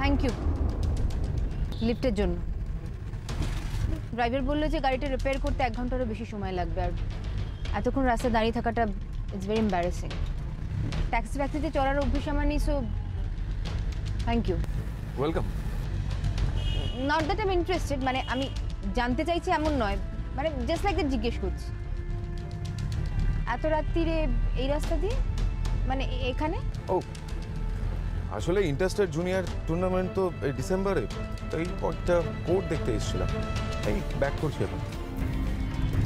Thank you লিফটের জন্য। Driver বললো যে গাড়িটা রিপেয়ার করতে 1 ঘন্টারও বেশি সময় লাগবে, আর এতক্ষণ রাস্তায় দাঁড়িয়ে থাকাটা ইটস ভেরি এম্বারেসিং। ট্যাক্সিতে চড়ার অভ্যাস আমার নেই, so thank you. Welcome. Not that I am interested, মানে আমি জানতে চাইছি এমন নয়, মানে জাস্ট লাইক দ্যাট জিজ্ঞেস করছি। এত রাত্রিরে এই রাস্তা দিয়ে, মানে এখানে? ও আসলে ইন্টারস্টেট জুনিয়র টুর্নামেন্ট তো এই ডিসেম্বরে, তাই একটা কোর্ট দেখতে এসেছিলাম, এই ব্যাক করছি এখন।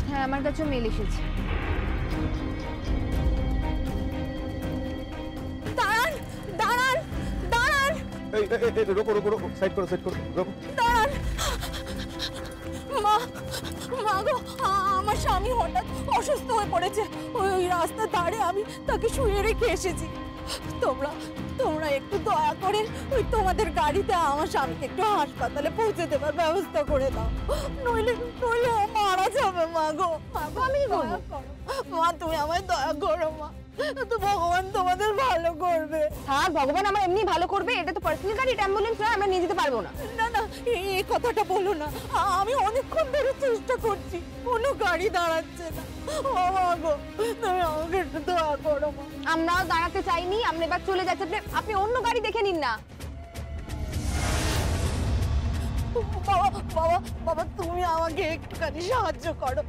হ্যাঁ, আমার কাছেও মেল এসেছে। দাঁড়ান দাঁড়ান দাঁড়ান, এই রোকো রোকো রোকো, সাইড করো রোকো। দাঁড়ান। মা মা গো, আমার স্বামী হঠাৎ অসুস্থ হয়ে পড়েছে, ওই রাস্তার ধারে আমি তাকে শুয়ে রেখে এসেছি। তোমরা একটু দয়া করে ওই তোমাদের গাড়িতে আমার স্বামীকে একটু হাসপাতালে পৌঁছে দেবার ব্যবস্থা করে দাও, নইলে ও মারা যাবে। মা গো, আমি কি করবো? মা তুমি আমায় দয়া করো মা, তো ভগবান তোমাদের ভালো করবে। হ্যাঁ, ভগবান আমার এমনি ভালো করবে, এটা তো পার্সোনাল গাড়ি, অ্যাম্বুলেন্স নয়, আমরা নিয়ে যেতে পারবো না। না না, এই কথাটা বলো না, আমি অনেকক্ষণ ধরে চেষ্টা করছি, কোনো গাড়ি দাঁড়াচ্ছে না। ও মা গো, তুমি আমাকে একটু দয়া করো মা। আমরাও দাঁড়াতে চাইনি, আমরা এবার চলে যাচ্ছি, আপনি অন্য গাড়ি দেখে নিন না। বাবা তুমি আমাকে একটুখানি সাহায্য করো।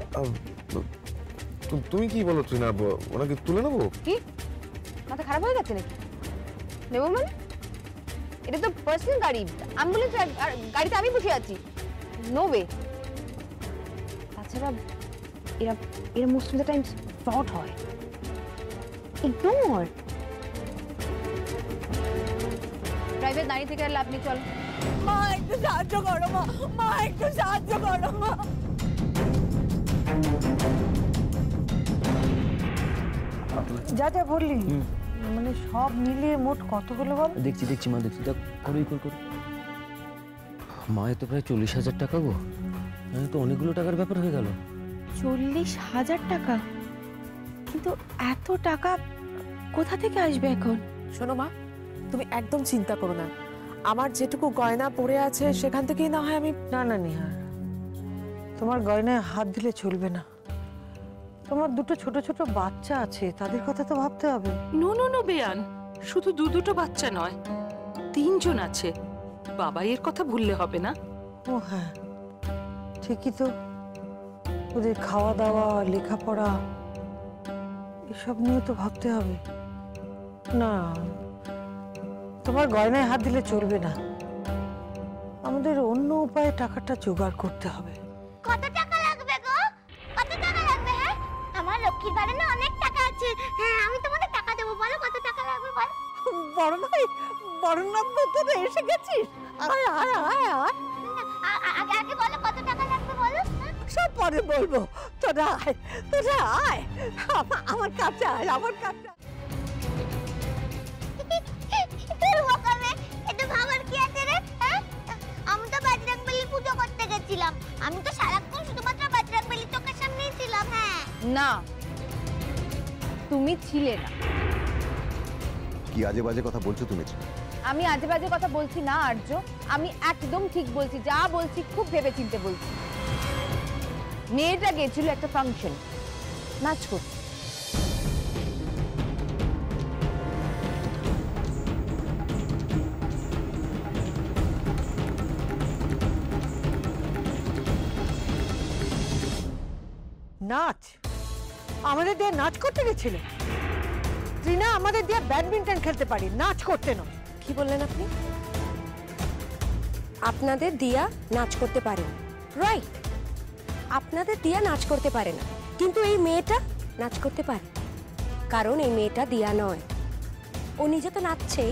তুমি কি বলো ট্রিনা, ওনাকে তুলে নেবো? কি মাথা খারাপ হয়ে গেছে নাকি? নেবো মানে? এটা তো পার্সোনাল গাড়ি, অ্যাম্বুলেন্স গাড়িতে আমি বসে আছি। No way. তাছাড়া এরা most of the times fraud হয়। ইগনোর। ড্রাইভার দাঁড়িয়ে থেকে আর লাভ নেই, চল। মা একটু সাহায্য করো মা একটু সাহায্য করো মা। যা যা বললি, মানে সব মিলিয়ে মোট কত হলো বল? দেখছি মা, দেখছি। দেখ, কর। মায়ের তো প্রায় 40,000 টাকা গো। তো অনেকগুলো টাকার ব্যাপার হয়ে গেল। 40,000 টাকা? কিন্তু এত টাকা কোথা থেকে আসবে এখন? শোনো মা, তুমি একদম চিন্তা করো না, আমার যেটুকু গয়না পড়ে আছে সেখান থেকেই না হয় আমি। না নিহার, তোমার গয়নায় হাত দিলে চলবে না। তোমার দুটো ছোট ছোট বাচ্চা আছে, তাদের কথা তো ভাবতে হবে। নো বেয়ান, শুধু দুটো বাচ্চা নয়, 3 জন আছে। বাবাইয়ের কথা ভুললে হবে না। ও হ্যাঁ, ঠিকই তো। ওদের খাওয়া দাওয়া, লেখাপড়া, এসব নিয়ে তো ভাবতে হবে। না, তোমার গয়নায় হাত দিলে চলবে না, আমাদের অন্য উপায়ে টাকাটা জোগাড় করতে হবে। কত টাকা লাগবে গো? কত টাকা লাগবে? হ্যাঁ, আমার লক্ষ্মীর বাড়ি না অনেক টাকা আছে। হ্যাঁ, আমি তোমাকে টাকা দেবো, বলো কত টাকা লাগবে বল। বড় ভাই, বড়নাথ তোরা এসে গেছিস? আয় আয় আয় আয়, আগে বলো কত টাকা লাগবে বলো। সব পরে বলবো, তোরা আয় আমার কাছে আয়, আমার কাছে। এটা ভাবার কি আছে রে? হ্যাঁ, আমি তো বজরংবলী পুজো করতে গেছিলাম, আমি তো সারাক্ষণ শুধুমাত্র বজরংবলী চোখের সামনেই ছিলাম। হ্যাঁ না, তুমি ছিলে না। কি আজে বাজে কথা বলছো তুমি? আমি আজে বাজে কথা বলছি না আর্য, আমি একদম ঠিক বলছি, যা বলছি খুব ভেবেচিন্তে বলছি। মেয়েটা গেছিল একটা ফাংশন, নাচ করতে। নাচ? আমাদের দিয়ে নাচ করতে গেছিল? ট্রিনা আমাদের দিয়ে ব্যাডমিন্টন খেলতে পারি, নাচ করতে নয়। কি বললেন আপনি? আপনাদের দিয়া নাচ করতে পারে, রাইট? আপনাদের দিয়া নাচ করতে পারে না, কিন্তু এই মেয়েটা নাচ করতে পারে, কারণ এই মেয়েটা দিয়া নয়, ও নিজে তো নাচছে।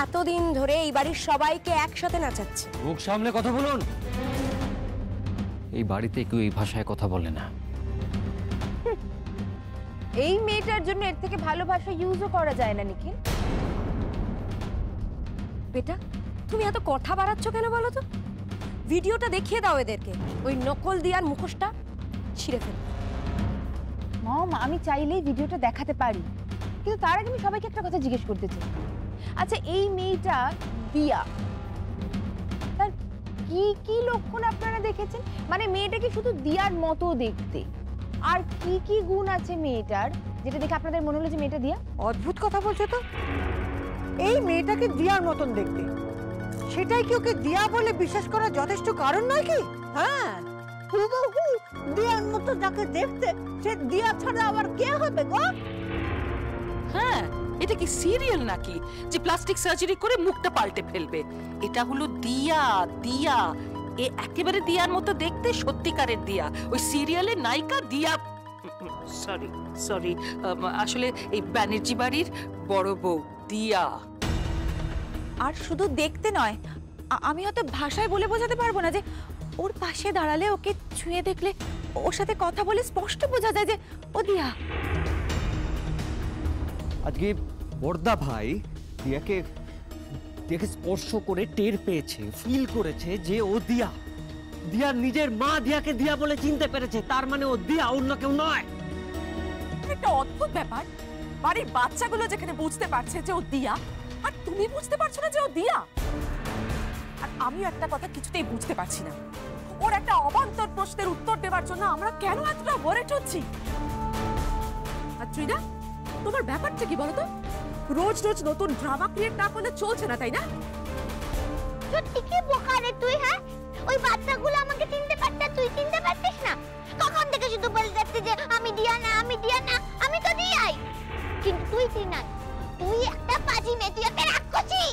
এতদিন ধরে এই বাড়ির সবাইকে একসাথে নাচাচ্ছে। মুখ সামনে কথা বলুন। এই বাড়িতে কেউ এই ভাষায় কথা বলে না। এই মেয়েটার জন্য এর থেকে ভালো ভাষা ইউজও করা যায় না নিখিল। বেটা, তুমি এত কথা বাড়াচ্ছ কেন বলো তো? ভিডিওটা দেখিয়ে দাও এদেরকে, ওই নকল দিয়ার মুখোশটা ছিঁড়ে ফেল। মম, আমি চাইলেই ভিডিওটা দেখাতে পারি, কিন্তু তার আগে আমি সবাইকে একটা কথা জিজ্ঞেস করতে চাই। আচ্ছা এই মেয়েটা দিয়া, তার কি কি লক্ষণ আপনারা দেখেছেন? মানে মেয়েটা কি শুধু দিয়ার মতো দেখতে, আর কি কি গুণ আছে মেয়েটার যেটা দেখে আপনাদের মনে হলো যে মেয়েটা দিয়া? অদ্ভুত কথা বলছো তো। এই মেয়েটাকে দিয়ার মতন দেখতে, সেটাই কি ওকে দিয়া বলে বিশ্বাস করার যথেষ্ট কারণ নয় কি? হ্যাঁ, হুবহু দিয়ার মতো যাকে দেখতে, সে দিয়া ছাড়া আবার কে হবে গো? হ্যাঁ, এটা কি সিরিয়াল নাকি যে প্লাস্টিক সার্জারি করে মুখটা পাল্টে ফেলবে? এটা হলো দিয়া। দিয়া এ একেবারে দিয়ার মতো দেখতে, সত্যিকারের দিয়া, ওই সিরিয়ালের নায়িকা দিয়া। সরি সরি, আসলে এই ব্যানার্জি বাড়ির বড় বউ দিয়া। আর শুধু দেখতে নয়, আমি হয়তো ভাষায় বলে বোঝাতে পারবো না যে ওর পাশে দাঁড়ালে, ওকে ছুঁয়ে দেখলে, ওর সাথে কথা বলে স্পষ্ট বোঝা যায় যে ও দিয়া। আজকে বর্দা ভাই দিয়াকে স্পর্শ করে টের পেয়েছে, ফিল করেছে যে ও দিয়া। দিয়ার নিজের মা দিয়াকে দিয়া বলে চিনতে পেরেছে, তার মানে ও দিয়া, অন্য কেউ নয়। একটা অদ্ভুত ব্যাপার, বাড়ির বাচ্চাগুলো যেখানে বুঝতে পারছে যে ও দিয়া, আর তুমি বুঝতে পারছো না যে ও দিয়া। আর আমিও একটা কথা কিছুতেই বুঝতে পারছি না, ওর একটা অবান্তর প্রশ্নের উত্তর দেওয়ার জন্য আমরা কেন এতটা ওয়ারিড হচ্ছি? আর ত্রিনা, তোমার ব্যাপারটা কি বলতো? রোজ রোজ নতুন ড্রামা ক্রিয়েট না করলে চলছে না, তাই না? সত্যি কি বোকা রে তুই, হ্যাঁ? ওই বাচ্চাগুলো আমাকে চিনতে পারত, তুই চিনতে পারতিস না? কখন থেকে শুধু বলে যাচ্ছে যে আমি দিয়া না, আমি দিয়া না, আমি তো দিয়াই। কিন্তু তুই ত্রিনা, তুই একটা পাজি মেয়ে, তুই একটা রাক্ষসী।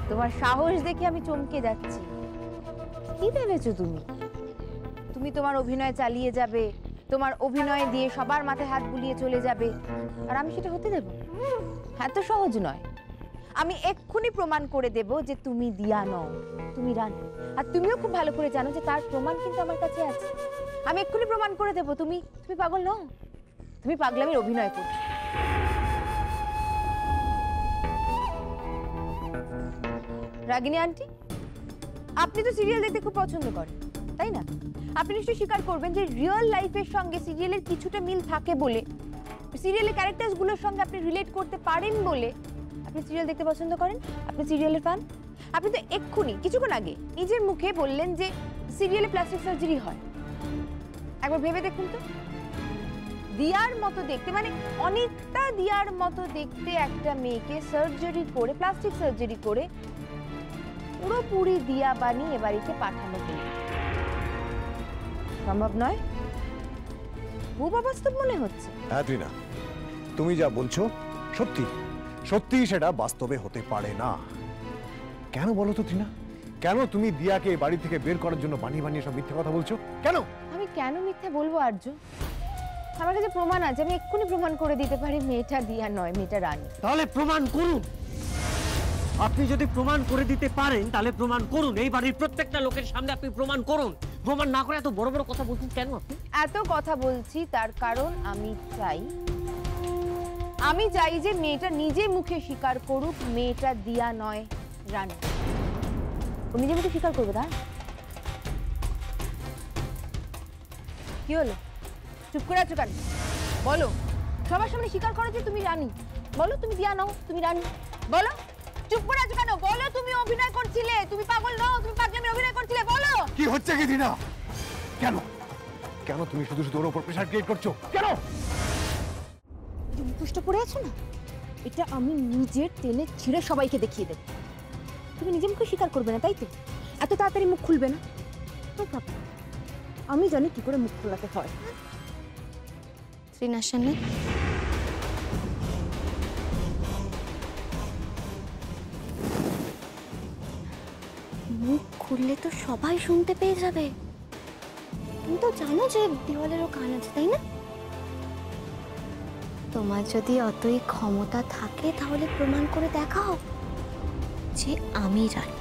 তোমার সাহস দেখে আমি চমকে যাচ্ছি। কি ভেবেছো তুমি? তুমি তোমার অভিনয় চালিয়ে যাবে, তোমার অভিনয় দিয়ে সবার মাথায় হাত বুলিয়ে চলে যাবে, আর আমি সেটা হতে দেব? এত সহজ নয়। আমি এক্ষুনি প্রমাণ করে দেব যে তুমি দিয়া নও, তুমি রানী। আর তুমিও খুব ভালো করে জানো যে তার প্রমাণ কিন্তু আমার কাছে আছে। আমি এক্ষুনি প্রমাণ করে দেব তুমি পাগল নও, তুমি পাগলামির অভিনয় করছো। রাগিনী আন্টি, আপনি তো সিরিয়াল দেখতে খুব পছন্দ করেন, তাই না? আপনি নিশ্চয়ই স্বীকার করবেন যে রিয়েল লাইফের সঙ্গে সিরিয়ালের কিছুটা মিল থাকে বলে, সিরিয়ালের ক্যারেক্টারসগুলোর সঙ্গে আপনি রিলেট করতে পারেন বলে আপনি সিরিয়াল দেখতে পছন্দ করেন, আপনি সিরিয়ালের ফ্যান। আপনি তো এক্ষুনি কিছুক্ষণ আগে নিজের মুখে বললেন যে সিরিয়ালে প্লাস্টিক সার্জারি হয়। একবার ভেবে দেখুন তো, দিয়ার মতো দেখতে, মানে অনেকটা দিয়ার মতো দেখতে একটা মেয়েকে সার্জারি করে, প্লাস্টিক সার্জারি করে পুরোপুরি দিয়া বানিয়ে বাড়িতে পাঠানো সম্ভব নয়? খুব অবাস্তব মনে হচ্ছে। হ্যাঁ ত্রিনা, তুমি যা বলছো সত্যি, সত্যি সেটা বাস্তবে হতে পারে না। কেন বলো তো ত্রিনা, কেন তুমি দিয়াকে বাড়ি থেকে বের করার জন্য বানিয়ে বানিয়ে সব মিথ্যে কথা বলছো? কেন? আমি কেন মিথ্যে বলবো আর্য? আমার কাছে প্রমাণ আছে, আমি এক্ষুনি প্রমাণ করে দিতে পারি মেয়েটা দিয়া নয়, মেয়েটা রানী। তাহলে প্রমাণ করুন। আপনি যদি প্রমাণ করে দিতে পারেন তাহলে প্রমাণ করুন, এই বাড়ির প্রত্যেকটা লোকের সামনে আপনি প্রমাণ করুন। প্রমাণ না করে এত বড় বড় কথা বলছেন কেন আপনি? এত কথা বলছি তার কারণ আমি চাই যে মেয়েটা নিজে মুখে স্বীকার করুক মেয়েটা দিয়া নয়, রানী। ও নিজে মুখে স্বীকার করবে। না কি হলো, চুপ করে আছো কেন? বলো, সবার সামনে স্বীকার করো যে তুমি রানী। বলো তুমি দিয়া নও, তুমি রানী। বলো, চুপ করে আছো কেন? বলো তুমি অভিনয় করছিলে, তুমি পাগল নও, তুমি পাগলামি অভিনয় করছিলে। বলো কি হচ্ছে কি ত্রিনা? কেন কেন তুমি শুধু শুধু ওর উপর প্রেসার ক্রিয়েট করছো? কেন? মুখোশটা পরে আছো না, এটা আমি নিজের টেনে ছিঁড়ে সবাইকে দেখিয়ে দেব। তুমি নিজে মুখে স্বীকার করবে না, তাই তো? এত তাড়াতাড়ি মুখ খুলবে না। আমি জানি কি করে মুখ খোলাতে হয়। ত্রিনার সামনে মুখ খুললে তো সবাই শুনতে পেয়ে যাবে। তুমি তো জানো যে দেওয়ালেরও কান আছে, তাই না? তোমার যদি অতই ক্ষমতা থাকে তাহলে প্রমাণ করে দেখাও যে আমি রানী।